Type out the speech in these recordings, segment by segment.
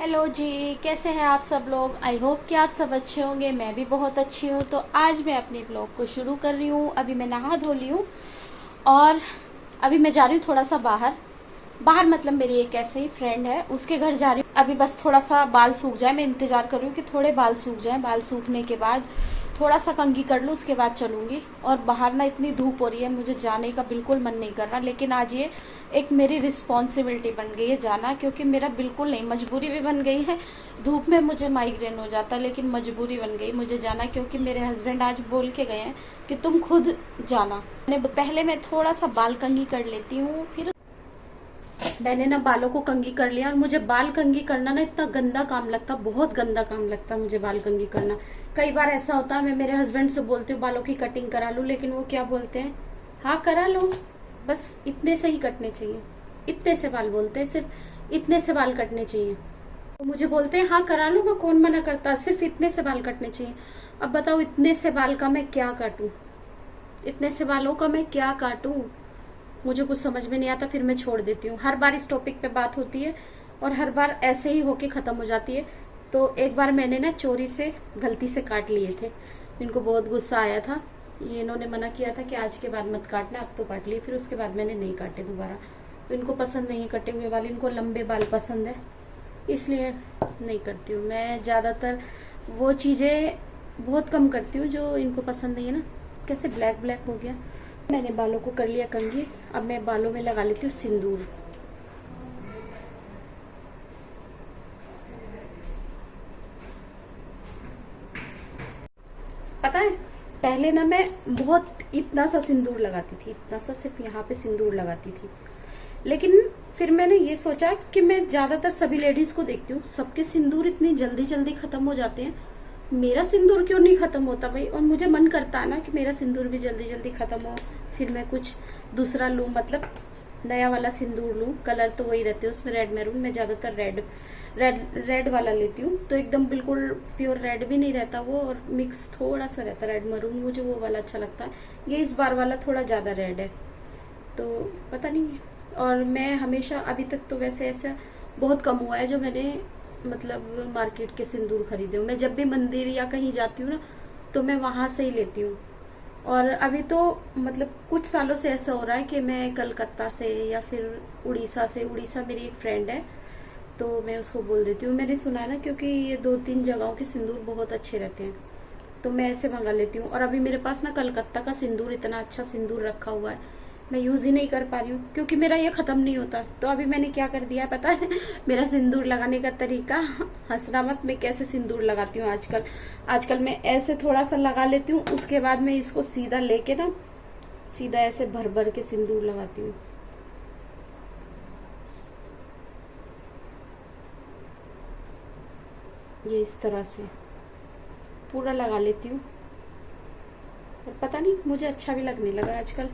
Hello जी, कैसे हैं आप सब लोग। आई होप कि आप सब अच्छे होंगे। मैं भी बहुत अच्छी हूँ। तो आज मैं अपने ब्लॉग को शुरू कर रही हूँ। अभी मैं नहा धो ली हूँ और अभी मैं जा रही हूँ थोड़ा सा बाहर। बाहर मतलब मेरी एक ऐसे ही फ्रेंड है, उसके घर जा रही हूँ। अभी बस थोड़ा सा बाल सूख जाए, मैं इंतजार कर रही हूँ कि थोड़े बाल सूख जाएं। बाल सूखने के बाद थोड़ा सा कंघी कर लूँ, उसके बाद चलूँगी। और बाहर ना इतनी धूप हो रही है, मुझे जाने का बिल्कुल मन नहीं कर रहा, लेकिन आज ये एक मेरी रिस्पॉन्सिबिलिटी बन गई है जाना, क्योंकि मेरा बिल्कुल नहीं, मजबूरी भी बन गई है। धूप में मुझे माइग्रेन हो जाता, लेकिन मजबूरी बन गई मुझे जाना, क्योंकि मेरे हस्बैंड आज बोल के गए हैं कि तुम खुद जाना। पहले मैं थोड़ा सा बाल कंघी कर लेती हूँ, फिर मैंने ना बालों को कंघी कर लिया। और मुझे बाल कंघी करना ना इतना गंदा काम लगता, बहुत गंदा काम लगता मुझे बाल कंघी करना। कई बार ऐसा होता है मैं मेरे हस्बैंड से बोलती हूँ बालों की कटिंग करा लूं, लेकिन वो क्या बोलते हैं, हाँ करा लो, बस इतने से ही कटने चाहिए। इतने से बाल बोलते हैं, सिर्फ इतने से बाल कटने चाहिए। तो मुझे बोलते हैं हाँ करा लो ना, कौन मना करता, सिर्फ इतने से बाल कटने चाहिए। अब बताओ इतने से बाल का मैं क्या काटूं, इतने से बालों का मैं क्या काटूं। मुझे कुछ समझ में नहीं आता, फिर मैं छोड़ देती हूँ। हर बार इस टॉपिक पे बात होती है और हर बार ऐसे ही होके खत्म हो जाती है। तो एक बार मैंने ना चोरी से गलती से काट लिए थे, इनको बहुत गुस्सा आया था। ये इन्होंने मना किया था कि आज के बाद मत काटना, अब तो काट लिए। फिर उसके बाद मैंने नहीं काटे दोबारा। इनको पसंद नहीं कटे हुए बाल, इनको लंबे बाल पसंद है, इसलिए नहीं करती हूँ। मैं ज्यादातर वो चीजें बहुत कम करती हूँ जो इनको पसंद नहीं है ना। कैसे ब्लैक ब्लैक हो गया। मैंने बालों को कर लिया कंघी। अब मैं बालों में लगा लेती हूँ सिंदूर। पता है पहले ना मैं बहुत इतना सा सिंदूर लगाती थी, इतना सा, सिर्फ यहाँ पे सिंदूर लगाती थी। लेकिन फिर मैंने ये सोचा कि मैं ज्यादातर सभी लेडीज को देखती हूँ, सबके सिंदूर इतनी जल्दी जल्दी खत्म हो जाते हैं, मेरा सिंदूर क्यों नहीं खत्म होता भाई। और मुझे मन करता है ना कि मेरा सिंदूर भी जल्दी जल्दी खत्म हो, फिर मैं कुछ दूसरा लूं, मतलब नया वाला सिंदूर लूं। कलर तो वही रहते हैं उसमें, रेड मैरून। मैं ज्यादातर रेड रेड रेड वाला लेती हूँ, तो एकदम बिल्कुल प्योर रेड भी नहीं रहता वो, और मिक्स थोड़ा सा रहता रेड मैरून, मुझे वो वाला अच्छा लगता है। ये इस बार वाला थोड़ा ज्यादा रेड है, तो पता नहीं। और मैं हमेशा अभी तक तो वैसे ऐसा बहुत कम हुआ है जो मैंने मतलब मार्केट के सिंदूर खरीदे हूँ। मैं जब भी मंदिर या कहीं जाती हूँ ना, तो मैं वहां से ही लेती हूँ। और अभी तो मतलब कुछ सालों से ऐसा हो रहा है कि मैं कलकत्ता से या फिर उड़ीसा से, उड़ीसा मेरी एक फ्रेंड है तो मैं उसको बोल देती हूँ, मैंने सुना है ना, क्योंकि ये 2-3 जगहों के सिंदूर बहुत अच्छे रहते हैं, तो मैं ऐसे मंगा लेती हूँ। और अभी मेरे पास ना कलकत्ता का सिंदूर, इतना अच्छा सिंदूर रखा हुआ है, मैं यूज ही नहीं कर पा रही हूँ, क्योंकि मेरा ये खत्म नहीं होता। तो अभी मैंने क्या कर दिया पता है मेरा सिंदूर लगाने का तरीका, हंसना मत, मैं कैसे सिंदूर लगाती हूँ आजकल। आजकल मैं ऐसे थोड़ा सा लगा लेती हूँ, उसके बाद मैं इसको सीधा लेके ना, सीधा ऐसे भर भर के सिंदूर लगाती हूँ। ये इस तरह से पूरा लगा लेती हूँ। और पता नहीं मुझे अच्छा भी लगने लगा आजकल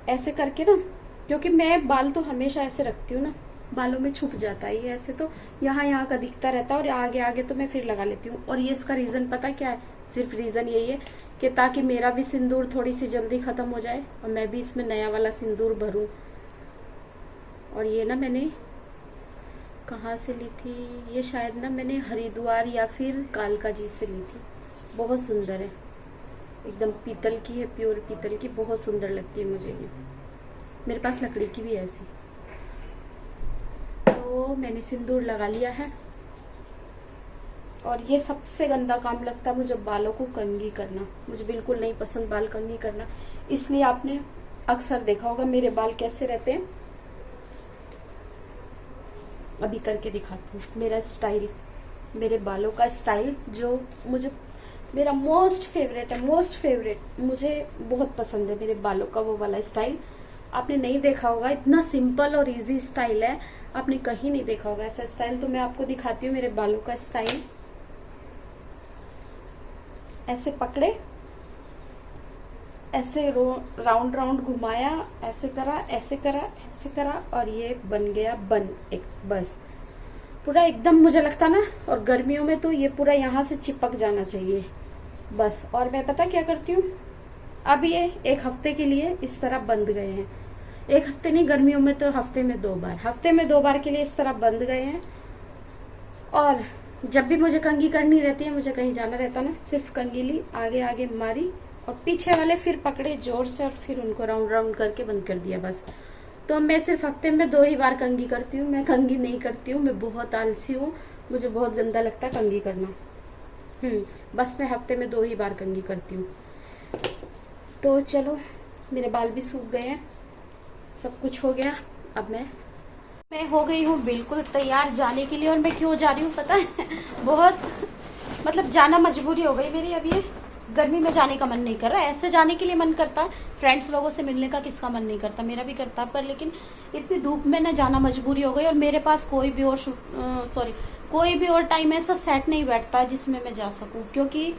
ऐसे करके ना, क्योंकि मैं बाल तो हमेशा ऐसे रखती हूँ ना, बालों में छुप जाता है ये ऐसे, तो यहाँ यहाँ का दिखता रहता है, और आगे आगे तो मैं फिर लगा लेती हूँ। और ये इसका रीजन पता क्या है, सिर्फ रीजन यही है कि ताकि मेरा भी सिंदूर थोड़ी सी जल्दी खत्म हो जाए और मैं भी इसमें नया वाला सिंदूर भरूं। और ये ना मैंने कहाँ से ली थी, ये शायद ना मैंने हरिद्वार या फिर कालका जी से ली थी। बहुत सुंदर है, एकदम पीतल की है, प्योर पीतल की, बहुत सुंदर लगती है मुझे ये। मेरे पास लकड़ी की भी है ऐसी। तो मैंने सिंदूर लगा लिया है। और ये सबसे गंदा काम लगता है मुझे, बालों को कंघी करना। मुझे बिल्कुल नहीं पसंद बाल कंघी करना, इसलिए आपने अक्सर देखा होगा मेरे बाल कैसे रहते हैं। अभी करके दिखाती हूँ मेरा स्टाइल, मेरे बालों का स्टाइल जो मुझे, मेरा मोस्ट फेवरेट है, मोस्ट फेवरेट, मुझे बहुत पसंद है मेरे बालों का वो वाला स्टाइल। आपने नहीं देखा होगा, इतना सिंपल और इजी स्टाइल है, आपने कहीं नहीं देखा होगा ऐसा स्टाइल। तो मैं आपको दिखाती हूँ मेरे बालों का स्टाइल। ऐसे पकड़े, ऐसे राउंड राउंड घुमाया, ऐसे करा, ऐसे करा, ऐसे करा, और ये बन गया बन एक, बस पूरा एकदम मुझे लगता ना। और गर्मियों में तो ये पूरा यहाँ से चिपक जाना चाहिए बस। और मैं पता क्या करती हूँ, अब ये एक हफ्ते के लिए इस तरह बंध गए हैं, एक हफ्ते नहीं, गर्मियों में तो हफ्ते में 2 बार, हफ्ते में 2 बार के लिए इस तरह बंद गए हैं। और जब भी मुझे कंघी करनी रहती है, मुझे कहीं जाना रहता ना, सिर्फ कंघी ली, आगे आगे मारी और पीछे वाले फिर पकड़े जोर से और फिर उनको राउंड राउंड करके बंद कर दिया बस। तो मैं सिर्फ हफ्ते में 2 ही बार कंघी करती हूँ। मैं कंघी नहीं करती हूँ, मैं बहुत आलसी हूँ, मुझे बहुत गंदा लगता है कंघी करना। बस मैं हफ्ते में 2 ही बार कंघी करती हूँ। तो चलो, मेरे बाल भी सूख गए हैं, सब कुछ हो गया। अब मैं हो गई हूँ बिल्कुल तैयार जाने के लिए। और मैं क्यों जा रही हूँ पता है? बहुत मतलब जाना मजबूरी हो गई मेरी। अब ये गर्मी में जाने का मन नहीं कर रहा है, ऐसे जाने के लिए मन करता है, फ्रेंड्स लोगों से मिलने का किसका मन नहीं करता, मेरा भी करता है, पर लेकिन इतनी धूप में ना जाना मजबूरी हो गई। और मेरे पास कोई भी और टाइम ऐसा सेट नहीं बैठता जिसमें मैं जा सकूं। क्योंकि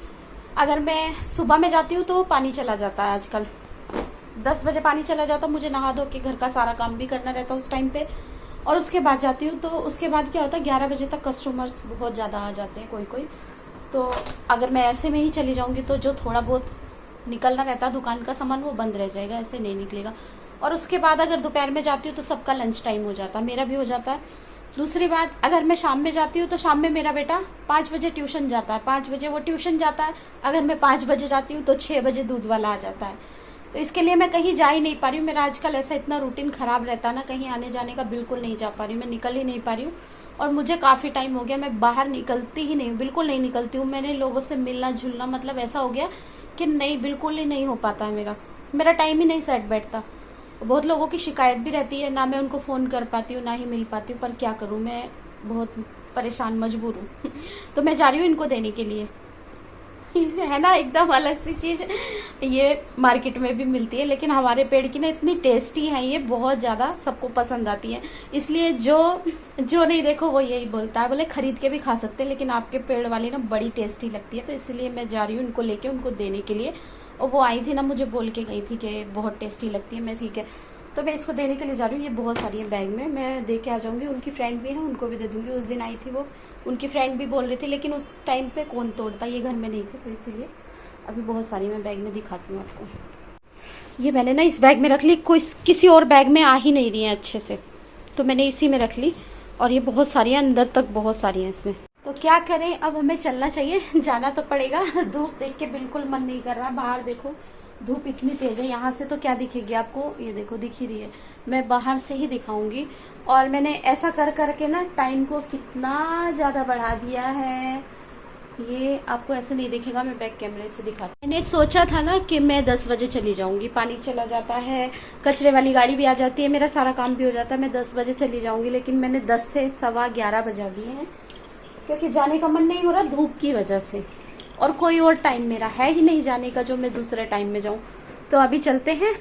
अगर मैं सुबह में जाती हूँ तो पानी चला जाता है, आजकल 10 बजे पानी चला जाता, मुझे नहा धो के घर का सारा काम भी करना रहता है उस टाइम पे। और उसके बाद जाती हूँ तो उसके बाद क्या होता है, 11 बजे तक कस्टमर्स बहुत ज़्यादा आ जाते हैं कोई। तो अगर मैं ऐसे में ही चली जाऊंगी तो जो थोड़ा बहुत निकलना रहता है दुकान का सामान वो बंद रह जाएगा, ऐसे नहीं निकलेगा। और उसके बाद अगर दोपहर में जाती हूँ तो सबका लंच टाइम हो जाता है, मेरा भी हो जाता है। दूसरी बात, अगर मैं शाम में जाती हूँ तो शाम में मेरा बेटा 5 बजे ट्यूशन जाता है, 5 बजे वो ट्यूशन जाता है। अगर मैं 5 बजे जाती हूँ तो 6 बजे दूध वाला आ जाता है। तो इसके लिए मैं कहीं जा ही नहीं पा रही हूँ। मेरा आजकल ऐसा इतना रूटीन खराब रहता है ना, कहीं आने जाने का बिल्कुल नहीं जा पा रही हूँ, मैं निकल ही नहीं पा रही हूँ। और मुझे काफ़ी टाइम हो गया मैं बाहर निकलती ही नहीं, बिल्कुल नहीं निकलती हूँ। मैंने लोगों से मिलना जुलना मतलब ऐसा हो गया कि नहीं, बिल्कुल ही नहीं हो पाता है मेरा टाइम ही नहीं सेट बैठता। बहुत लोगों की शिकायत भी रहती है, ना मैं उनको फ़ोन कर पाती हूँ ना ही मिल पाती हूँ, पर क्या करूँ, मैं बहुत परेशान मजबूर हूँ। तो मैं जा रही हूँ इनको देने के लिए, है ना, एकदम अलग सी चीज़। ये मार्केट में भी मिलती है, लेकिन हमारे पेड़ की ना इतनी टेस्टी है, ये बहुत ज़्यादा सबको पसंद आती है। इसलिए जो नहीं देखो वो यही बोलता है, बोले खरीद के भी खा सकते हैं लेकिन आपके पेड़ वाली ना बड़ी टेस्टी लगती है। तो इसलिए मैं जा रही हूँ इनको लेके उनको देने के लिए। और वो आई थी ना, मुझे बोल के गई थी कि बहुत टेस्टी लगती है। मैं ठीक है, तो मैं इसको देने के लिए जा रही हूँ। ये बहुत सारी है बैग में, मैं दे के आ जाऊँगी। उनकी फ्रेंड भी है, उनको भी दे दूँगी। उस दिन आई थी वो, उनकी फ्रेंड भी बोल रही थी, लेकिन उस टाइम पे कौन तोड़ता, ये घर में नहीं थे, तो इसीलिए अभी बहुत सारी मैं बैग में दिखाती हूँ आपको। ये मैंने ना इस बैग में रख ली, कोई किसी और बैग में आ ही नहीं रही है अच्छे से, तो मैंने इसी में रख ली। और ये बहुत सारी है, अंदर तक बहुत सारी हैं इसमें। तो क्या करें, अब हमें चलना चाहिए, जाना तो पड़ेगा। धूप देख के बिल्कुल मन नहीं कर रहा। बाहर देखो धूप इतनी तेज है, यहाँ से तो क्या दिखेगी आपको, ये देखो दिख ही रही है। मैं बाहर से ही दिखाऊंगी। और मैंने ऐसा कर करके ना टाइम को कितना ज़्यादा बढ़ा दिया है, ये आपको ऐसे नहीं दिखेगा, मैं बैक कैमरे से दिखाती। मैंने सोचा था ना कि मैं 10 बजे चली जाऊंगी, पानी चला जाता है, कचरे वाली गाड़ी भी आ जाती है, मेरा सारा काम भी हो जाता है, मैं 10 बजे चली जाऊंगी। लेकिन मैंने 10 से 11:15 बजा दिए हैं, क्योंकि जाने का मन नहीं हो रहा धूप की वजह से। और कोई और टाइम मेरा है ही नहीं जाने का जो मैं दूसरे टाइम में जाऊं। तो अभी चलते हैं,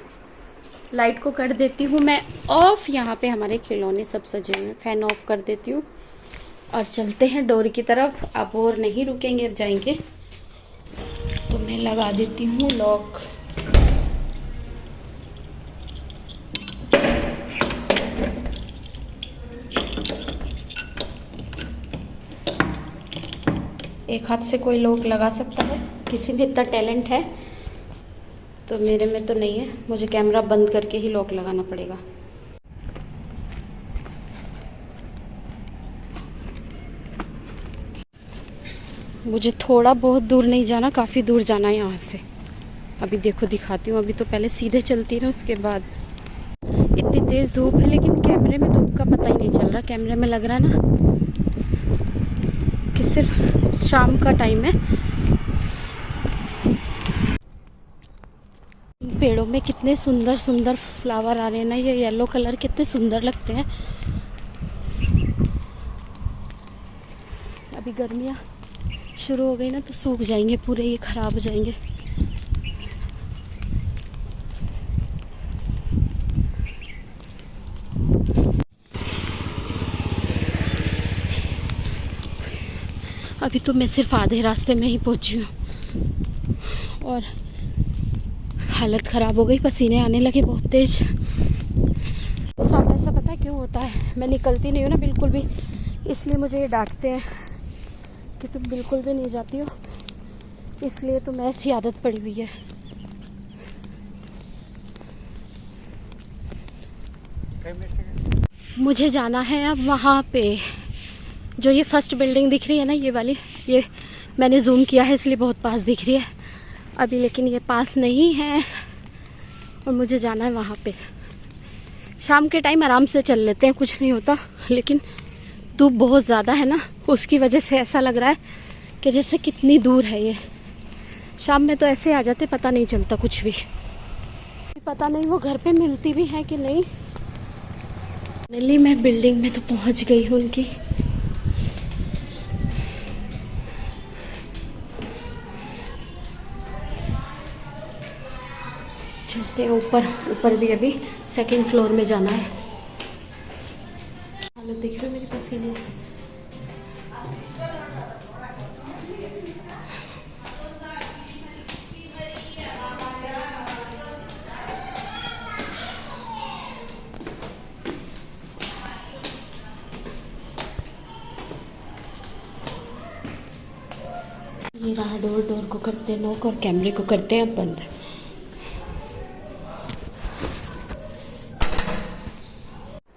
लाइट को कर देती हूँ मैं ऑफ। यहाँ पे हमारे खिलौने सब सजे हुए हैं, फैन ऑफ कर देती हूँ और चलते हैं डोर की तरफ। अब और नहीं रुकेंगे, अब जाएंगे। तो मैं लगा देती हूँ लॉक। एक हाथ से कोई लॉक लगा सकता है, किसी में इतना टैलेंट है, तो मेरे में तो नहीं है। मुझे कैमरा बंद करके ही लॉक लगाना पड़ेगा। मुझे थोड़ा बहुत दूर नहीं जाना, काफ़ी दूर जाना है यहाँ से। अभी देखो दिखाती हूँ। अभी तो पहले सीधे चलती ना, उसके बाद। इतनी तेज़ धूप है, लेकिन कैमरे में धूप का पता ही नहीं चल रहा। कैमरे में लग रहा है ना कि सिर्फ शाम का टाइम है। पेड़ों में कितने सुंदर सुंदर फ्लावर आ रहे हैं ना, ये येलो कलर कितने सुंदर लगते हैं। अभी गर्मियाँ शुरू हो गई ना तो सूख जाएंगे पूरे, ये खराब हो जाएंगे। अभी तो मैं सिर्फ आधे रास्ते में ही पहुंची हूँ और हालत ख़राब हो गई, पसीने आने लगे बहुत तेज। तो साथ ऐसा पता है क्यों होता है, मैं निकलती नहीं हूँ ना बिल्कुल भी, इसलिए मुझे ये डांटते हैं कि तुम बिल्कुल भी नहीं जाती हो, इसलिए तो मैं ऐसी आदत पड़ी हुई है। मुझे जाना है अब वहाँ पे, जो ये फर्स्ट बिल्डिंग दिख रही है ना, ये वाली, ये मैंने जूम किया है इसलिए बहुत पास दिख रही है अभी, लेकिन ये पास नहीं है और मुझे जाना है वहाँ पे। शाम के टाइम आराम से चल लेते हैं, कुछ नहीं होता, लेकिन धूप बहुत ज़्यादा है ना, उसकी वजह से ऐसा लग रहा है कि जैसे कितनी दूर है ये। शाम में तो ऐसे आ जाते, पता नहीं चलता कुछ भी। पता नहीं वो घर पे मिलती भी है कि नहीं। फाइनली मैं बिल्डिंग में तो पहुंच गई हूँ उनकी। चलते हैं ऊपर। ऊपर भी अभी सेकंड फ्लोर में जाना है। हालत देख रहे हो मेरी पसीने से। ये रहा डोर। डोर को करते हैं नॉक और कैमरे को करते हैं बंद।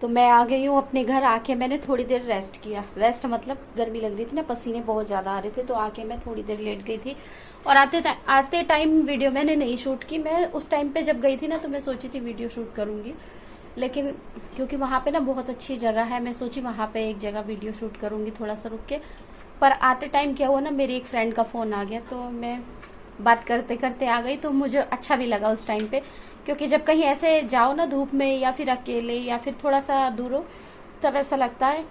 तो मैं आ गई हूँ अपने घर। आके मैंने थोड़ी देर रेस्ट किया। रेस्ट मतलब गर्मी लग रही थी ना, पसीने बहुत ज़्यादा आ रहे थे, तो आके मैं थोड़ी देर लेट गई थी। और आते टाइम वीडियो मैंने नहीं शूट की। मैं उस टाइम पे जब गई थी ना, तो मैं सोची थी वीडियो शूट करूँगी, लेकिन क्योंकि वहाँ पे ना बहुत अच्छी जगह है, मैं सोची वहाँ पे एक जगह वीडियो शूट करूँगी थोड़ा सा रुक के। पर आते टाइम क्या हुआ ना, मेरी एक फ्रेंड का फ़ोन आ गया, तो मैं बात करते करते आ गई। तो मुझे अच्छा भी लगा उस टाइम पे, क्योंकि जब कहीं ऐसे जाओ ना धूप में, या फिर अकेले, या फिर थोड़ा सा दूर हो, तब ऐसा लगता है।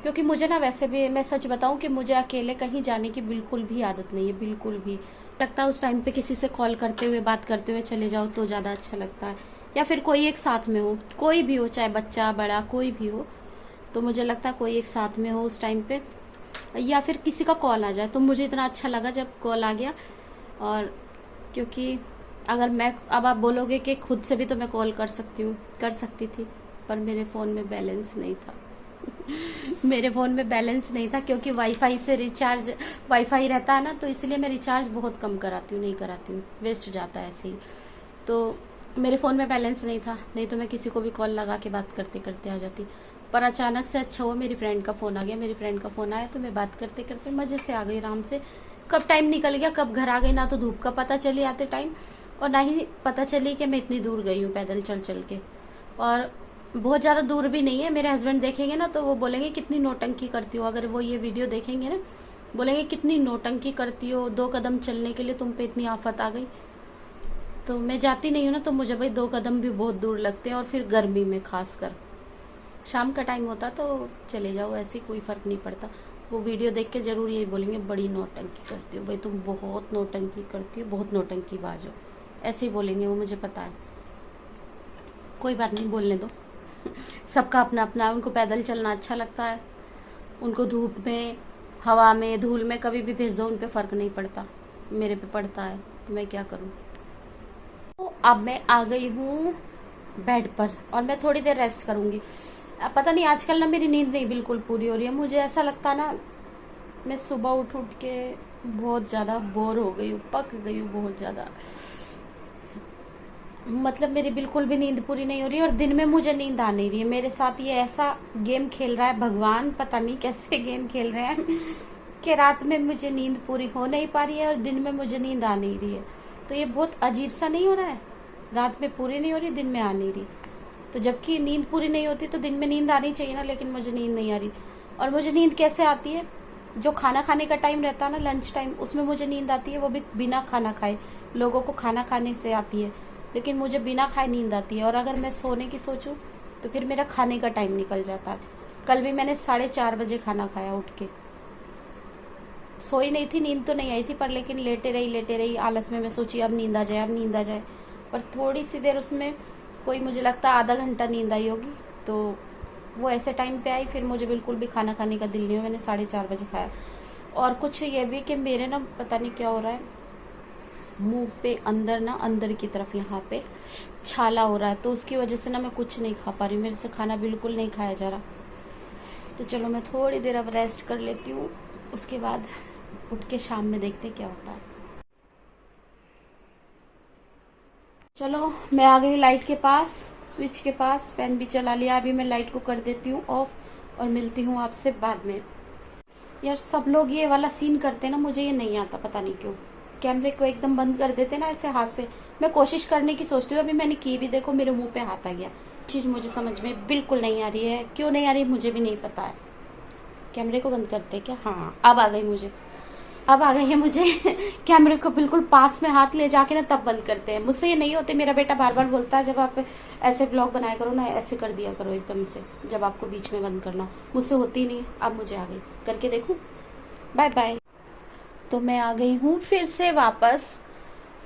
क्योंकि मुझे ना वैसे भी, मैं सच बताऊं कि मुझे अकेले कहीं जाने की बिल्कुल भी आदत नहीं है, बिल्कुल भी। लगता है उस टाइम पे किसी से कॉल करते हुए, बात करते हुए चले जाओ तो ज़्यादा अच्छा लगता है, या फिर कोई एक साथ में हो, कोई भी हो, चाहे बच्चा बड़ा कोई भी हो, तो मुझे लगता है कोई एक साथ में हो उस टाइम पे, या फिर किसी का कॉल आ जाए। तो मुझे इतना अच्छा लगा जब कॉल आ गया। और क्योंकि अगर मैं, अब आप बोलोगे कि खुद से भी तो मैं कॉल कर सकती थी, पर मेरे फ़ोन में बैलेंस नहीं था। मेरे फ़ोन में बैलेंस नहीं था, क्योंकि वाईफाई से रिचार्ज, वाईफाई रहता है ना, तो इसलिए मैं रिचार्ज बहुत कम कराती हूँ, नहीं कराती हूँ, वेस्ट जाता है ऐसे ही। तो मेरे फ़ोन में बैलेंस नहीं था, नहीं तो मैं किसी को भी कॉल लगा के बात करते करते आ जाती। पर अचानक से अच्छा हुआ, मेरी फ्रेंड का फ़ोन आ गया। मेरी फ्रेंड का फ़ोन आया तो मैं बात करते करते मज़े से आ गई आराम से। कब टाइम निकल गया, कब घर आ गई, ना तो धूप का पता चली आते टाइम, और ना ही पता चली कि मैं इतनी दूर गई हूँ पैदल चल चल के। और बहुत ज़्यादा दूर भी नहीं है। मेरे हस्बैंड देखेंगे ना तो वो बोलेंगे कितनी नौटंकी करती हो। अगर वो ये वीडियो देखेंगे ना, बोलेंगे कितनी नौटंकी करती हो, 2 कदम चलने के लिए तुम पे इतनी आफत आ गई। तो मैं जाती नहीं हूँ ना, तो मुझे भाई 2 कदम भी बहुत दूर लगते हैं, और फिर गर्मी में खासकर। शाम का टाइम होता तो चले जाओ, ऐसे कोई फ़र्क नहीं पड़ता। वो वीडियो देख के ज़रूर यही बोलेंगे बड़ी नौटंकी करती हो भाई, तुम बहुत नौटंकी करती हो, बहुत नौटंकी बाज हो, ऐसे ही बोलेंगे वो, मुझे पता है। कोई बात नहीं, बोलने दो। सबका अपना अपना है। उनको पैदल चलना अच्छा लगता है, उनको धूप में, हवा में, धूल में कभी भी भेज दो, उन पे फ़र्क नहीं पड़ता। मेरे पे पड़ता है, तो मैं क्या करूँ। तो अब मैं आ गई हूँ बेड पर, और मैं थोड़ी देर रेस्ट करूँगी। पता नहीं आजकल ना मेरी नींद नहीं बिल्कुल पूरी हो रही है। मुझे ऐसा लगता ना, मैं सुबह उठ के बहुत ज़्यादा बोर हो गई हूँ, पक गई हूँ बहुत ज़्यादा। मतलब मेरी बिल्कुल भी नींद पूरी नहीं हो रही है, और दिन में मुझे नींद आ नहीं रही है। मेरे साथ ये ऐसा गेम खेल रहा है भगवान, पता नहीं कैसे गेम खेल रहे हैं कि रात में मुझे नींद पूरी हो नहीं पा रही है, और दिन में मुझे नींद आ नहीं रही है। तो ये बहुत अजीब सा नहीं हो रहा है, रात में पूरी नहीं हो रही, दिन में आ नहीं रही। तो जबकि नींद पूरी नहीं होती तो दिन में नींद आनी चाहिए ना, लेकिन मुझे नींद नहीं आ रही। और मुझे नींद कैसे आती है, जो खाना खाने का टाइम रहता है ना, लंच टाइम, उसमें मुझे नींद आती है, वो भी बिना खाना खाए। लोगों को खाना खाने से आती है, लेकिन मुझे बिना खाए नींद आती है। और अगर मैं सोने की सोचूं तो फिर मेरा खाने का टाइम निकल जाता है। कल भी मैंने 4:30 बजे खाना खाया उठ के। सोई नहीं थी, नींद तो नहीं आई थी, पर लेकिन लेटे रही आलस में। मैं सोची अब नींद आ जाए, अब नींद आ जाए, पर थोड़ी सी देर उसमें, कोई मुझे लगता है आधा घंटा नींद आई होगी, तो वो ऐसे टाइम पे आई, फिर मुझे बिल्कुल भी खाना खाने का दिल नहीं हुआ। मैंने 4:30 बजे खाया। और कुछ ये भी कि मेरे ना पता नहीं क्या हो रहा है, मुंह पे अंदर ना, अंदर की तरफ यहाँ पे छाला हो रहा है, तो उसकी वजह से ना मैं कुछ नहीं खा पा रही हूँ। मेरे से खाना बिल्कुल नहीं खाया जा रहा। तो चलो मैं थोड़ी देर अब रेस्ट कर लेती हूँ, उसके बाद उठ के शाम में देखते क्या होता है। चलो मैं आ गई लाइट के पास, स्विच के पास, फैन भी चला लिया। अभी मैं लाइट को कर देती हूँ ऑफ और मिलती हूँ आपसे बाद में। यार सब लोग ये वाला सीन करते हैं ना, मुझे ये नहीं आता, पता नहीं क्यों। कैमरे को एकदम बंद कर देते ना ऐसे हाथ से। मैं कोशिश करने की सोचती हूँ, अभी मैंने की भी, देखो मेरे मुंह पे हाथ आ गया। चीज़ मुझे समझ में बिल्कुल नहीं आ रही है, क्यों नहीं आ रही मुझे भी नहीं पता है। कैमरे को बंद करते क्या? हाँ अब आ गई मुझे, अब आ गई है मुझे। कैमरे को बिल्कुल पास में हाथ ले जाके ना तब बंद करते हैं, मुझसे ये नहीं होते। मेरा बेटा बार बार बोलता है जब आप ऐसे ब्लॉग बनाया करो ना, ऐसे कर दिया करो एकदम से, जब आपको बीच में बंद करना हो। मुझसे होती नहीं। अब मुझे आ गई, करके देखूं। Bye bye. तो मैं आ गई हूँ फिर से वापस,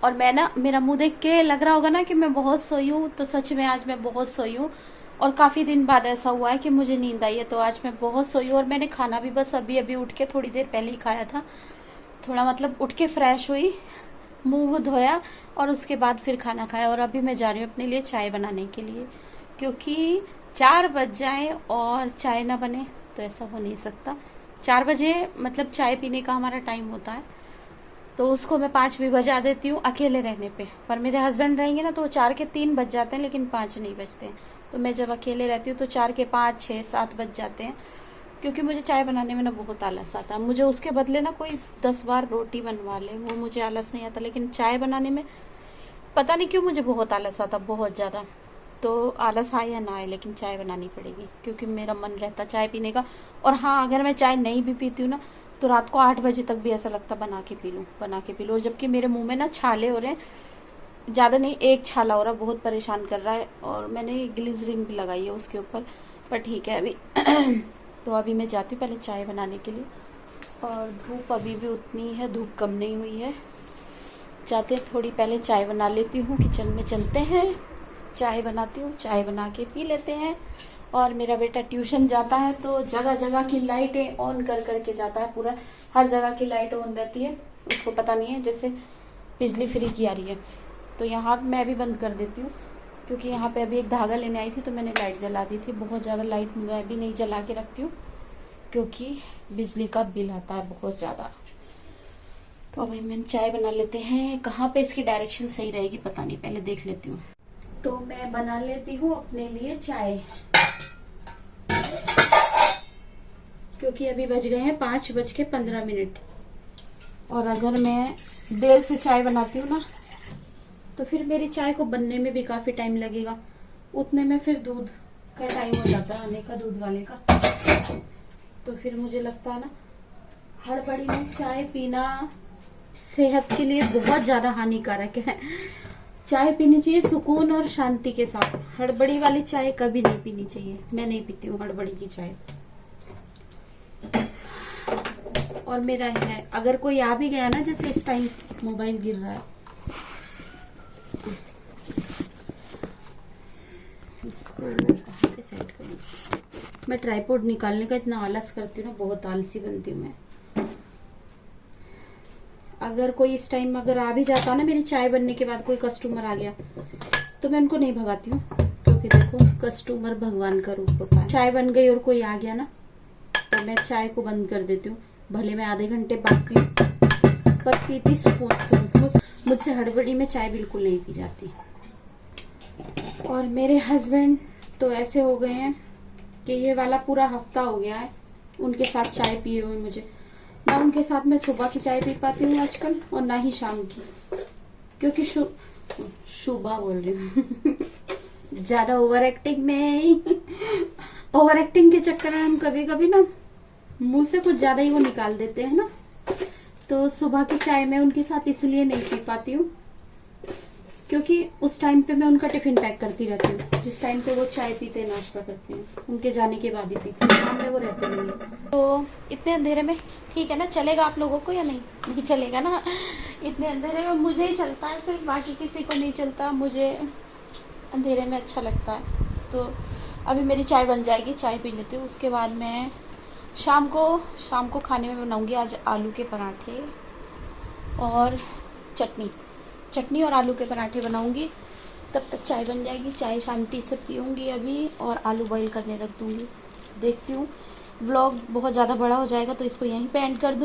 और मैं ना, मेरा मुंह देख के लग रहा होगा ना कि मैं बहुत सोई हूँ, तो सच में आज मैं बहुत सोई हूँ। और काफ़ी दिन बाद ऐसा हुआ है कि मुझे नींद आई है, तो आज मैं बहुत सोई हूँ। और मैंने खाना भी बस अभी अभी उठ के थोड़ी देर पहले ही खाया था। थोड़ा मतलब उठ के फ्रेश हुई, मुंह धोया और उसके बाद फिर खाना खाया। और अभी मैं जा रही हूँ अपने लिए चाय बनाने के लिए, क्योंकि 4 बज जाए और चाय ना बने तो ऐसा हो नहीं सकता। 4 बजे मतलब चाय पीने का हमारा टाइम होता है, तो उसको मैं 5 भी बजा देती हूँ अकेले रहने पे। पर मेरे हस्बैंड रहेंगे ना तो वो 4 के 3 बज जाते हैं, लेकिन 5 नहीं बजते हैं। तो मैं जब अकेले रहती हूँ तो 4 के 5, 6, 7 बज जाते हैं, क्योंकि मुझे चाय बनाने में ना बहुत आलस आता है। मुझे उसके बदले ना कोई 10 बार रोटी बनवा ले, वो मुझे आलस नहीं आता, लेकिन चाय बनाने में पता नहीं क्यों मुझे बहुत आलस आता, बहुत ज़्यादा। तो आलस आए या ना आए, लेकिन चाय बनानी पड़ेगी, क्योंकि मेरा मन रहता चाय पीने का। और हाँ, अगर मैं चाय नहीं भी पीती हूँ ना, तो रात को 8 बजे तक भी ऐसा लगता बना के पी लूँ, बना के पी लूँ। जबकि मेरे मुंह में ना छाले हो रहे हैं, ज़्यादा नहीं, एक छाला हो रहा, बहुत परेशान कर रहा है। और मैंने ग्लिसरीन भी लगाई है उसके ऊपर, पर ठीक है अभी। तो अभी मैं जाती हूँ पहले चाय बनाने के लिए। और धूप अभी भी उतनी है, धूप कम नहीं हुई है। जाते थोड़ी पहले चाय बना लेती हूँ, किचन में चलते हैं, चाय बनाती हूँ, चाय बना के पी लेते हैं। और मेरा बेटा ट्यूशन जाता है तो जगह जगह की लाइटें ऑन कर करके जाता है, पूरा हर जगह की लाइट ऑन रहती है, उसको पता नहीं है जैसे बिजली फ्री की आ रही है। तो यहाँ मैं भी बंद कर देती हूँ, क्योंकि यहाँ पे अभी एक धागा लेने आई थी तो मैंने लाइट जला दी थी। बहुत ज़्यादा लाइट मैं भी नहीं जला के रखती हूँ, क्योंकि बिजली का बिल आता है बहुत ज़्यादा। तो अभी हम चाय बना लेते हैं। कहाँ पे इसकी डायरेक्शन सही रहेगी पता नहीं, पहले देख लेती हूँ। तो मैं बना लेती हूँ अपने लिए चाय, क्योंकि अभी बज गए हैं 5:15। और अगर मैं देर से चाय बनाती हूँ ना, तो फिर मेरी चाय को बनने में भी काफी टाइम लगेगा। उतने में फिर दूध का टाइम हो जाता है आने का, दूध वाले का। तो फिर मुझे लगता है ना, हड़बड़ी में चाय पीना सेहत के लिए बहुत ज्यादा हानिकारक है। चाय पीनी चाहिए सुकून और शांति के साथ। हड़बड़ी वाली चाय कभी नहीं पीनी चाहिए। मैं नहीं पीती हूँ हड़बड़ी की चाय। और मेरा है, अगर कोई आ भी गया ना, जैसे इस टाइम मोबाइल गिर रहा है, इसको कहाँ पे सेट करूँ? मैं ट्राइपॉड निकालने का इतना आलस करती हूँ ना, बहुत आलसी बनती हूँ मैं। अगर कोई इस टाइम अगर आ भी जाता ना, मेरी चाय बनने के बाद कोई कस्टमर आ गया, तो मैं उनको नहीं भगाती हूँ, क्योंकि देखो कस्टमर भगवान का रूप होता है। चाय बन गई और कोई आ गया ना, तो मैं चाय को बंद कर देती हूँ। भले मैं आधे घंटे बाद पीऊँ, पर पीती सुकून से। मुझसे हड़बड़ी में चाय बिल्कुल नहीं पी जाती। और मेरे हस्बैंड तो ऐसे हो गए हैं कि ये वाला पूरा हफ्ता हो गया है उनके साथ चाय पिए हुए मुझे। ना उनके साथ मैं सुबह की चाय पी पाती हूँ आजकल, और ना ही शाम की, क्योंकि सुबह बोल रही हूँ। ज्यादा ओवर एक्टिंग नहीं। ओवर एक्टिंग के चक्कर में हम कभी कभी ना मुंह से कुछ ज्यादा ही वो निकाल देते हैं ना। तो सुबह की चाय मैं उनके साथ इसलिए नहीं पी पाती हूँ, क्योंकि उस टाइम पे मैं उनका टिफिन पैक करती रहती हूँ। जिस टाइम पे वो चाय पीते नाश्ता करते हैं, उनके जाने के बाद ही पीते हैं, शाम में वो रहते नहीं हैं। तो इतने अंधेरे में ठीक है ना, चलेगा आप लोगों को या नहीं? नहीं चलेगा ना। इतने अंधेरे में मुझे ही चलता है सिर्फ, बाकी किसी को नहीं चलता। मुझे अंधेरे में अच्छा लगता है। तो अभी मेरी चाय बन जाएगी, चाय पी लेती हूँ। उसके बाद मैं शाम को खाने में बनाऊँगी आज आलू के पराठे और चटनी और आलू के पराठे बनाऊंगी। तब तक चाय बन जाएगी, चाय शांति से पीऊंगी अभी, और आलू बॉईल करने रख दूंगी। देखती हूँ, व्लॉग बहुत ज़्यादा बड़ा हो जाएगा तो इसको यहीं पे एंड कर दूँ।